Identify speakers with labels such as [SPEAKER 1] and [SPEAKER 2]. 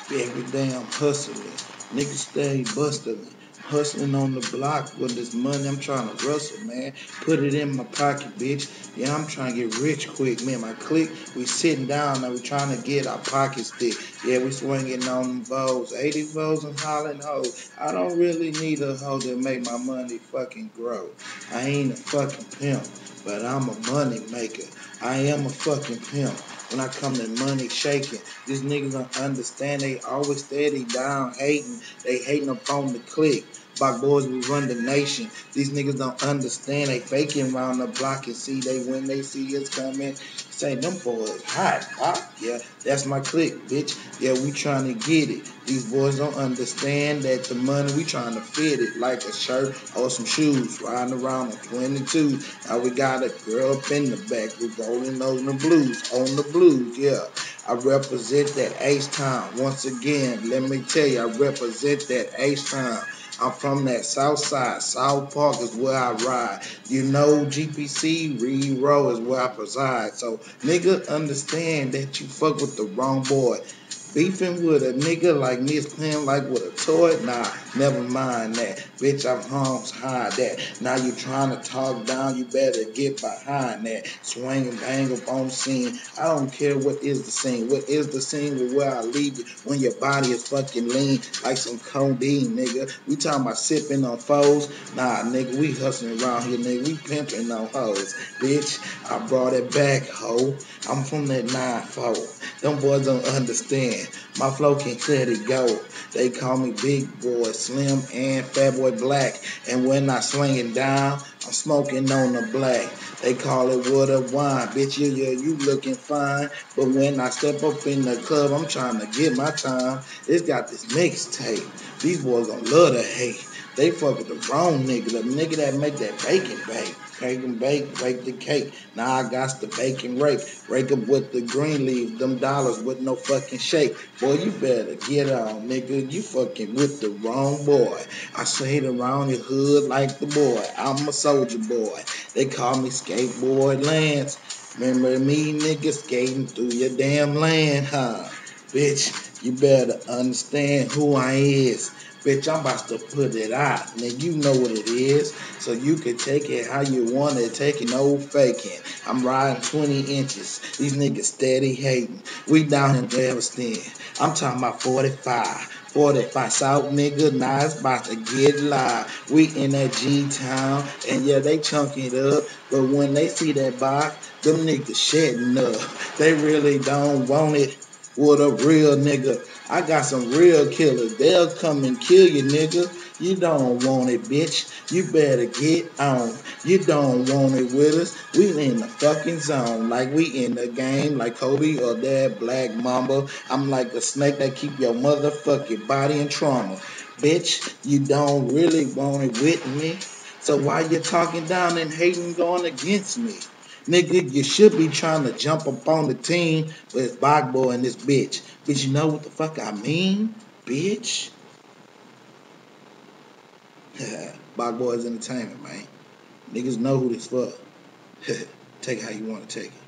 [SPEAKER 1] Every day I'm hustling. Niggas stay bustling. Hustling on the block with this money I'm trying to rustle, man. Put it in my pocket, bitch. Yeah, I'm trying to get rich quick, man. My clique, we sitting down now. We trying to get our pockets thick. Yeah, we swinging on them vows. 80 vows and hollering hoes. I don't really need a hoe to make my money fucking grow. I ain't a fucking pimp, but I'm a money maker. I am a fucking pimp. When I come to money shaking, these niggas don't understand. They always steady down hating. They hating up on the clique. By boys, we run the nation. These niggas don't understand. They faking around the block and see they when they see us coming. Say them boys hot, pop. Yeah, that's my clique, bitch. Yeah, we trying to get it. These boys don't understand that the money we trying to fit it like a shirt or some shoes. Riding around on 22. Now we got a girl up in the back. We rolling on the blues, yeah. I represent that H-Town. Once again, let me tell you, I represent that H-Town. I'm from that South Side. South Park is where I ride. You know, GPC, Reed Row is where I preside. So, nigga, understand that you fuck with the wrong boy. Beefing with a nigga like me is playing like with a toy? Nah, never mind that. Bitch, I'm Holmes high that. Now you trying to talk down, you better get behind that. Swing and bang up on scene. I don't care what is the scene. What is the scene with where I leave you when your body is fucking lean like some codeine, nigga. We talking about sipping on foes. Nah, nigga, we hustling around here, nigga. We pimping on hoes. Bitch, I brought it back, ho. I'm from that 9-4. Them boys don't understand. My flow can clearly go. They call me Big Boy, Slim, and Fat Boy Black. And when I swing it down, I'm smoking on the black. They call it water wine. Bitch, yeah, you looking fine. But when I step up in the club, I'm trying to get my time. It's got this mixtape. These boys gonna love to hate. They fuck with the wrong nigga. The nigga that make that bacon bake. Cake and bake the cake. Now I got the bacon rake. Rake up with the green leaves, them dollars with no fucking shake. Boy, you better get on, nigga. You fucking with the wrong boy. I say it around your hood like the boy. I'm a soldier boy. They call me Skateboard Lance. Remember me, nigga, skating through your damn land, huh? Bitch, you better understand who I is. Bitch, I'm about to put it out. Nigga, you know what it is. So you can take it how you want it. Take it, no faking. I'm riding 20 inches. These niggas steady hating. We down in Galveston. I'm talking about 45. 45 South nigga, now it's about to get live. We in that G-Town, and yeah, they chunk it up. But when they see that box, them niggas shedding up. They really don't want it with a real nigga. I got some real killers. They'll come and kill you, nigga. You don't want it, bitch. You better get on. You don't want it with us. We in the fucking zone. Like we in the game. Like Kobe or that Black Mamba. I'm like a snake that keep your motherfucking body in trauma. Bitch, you don't really want it with me. So why you talking down and hating going against me? Nigga, you should be trying to jump up on the team, but it's Bog Boy and this bitch. Bitch, you know what the fuck I mean? Bitch. Bog Boy's entertainment, man. Niggas know who this for. Take it how you want to take it.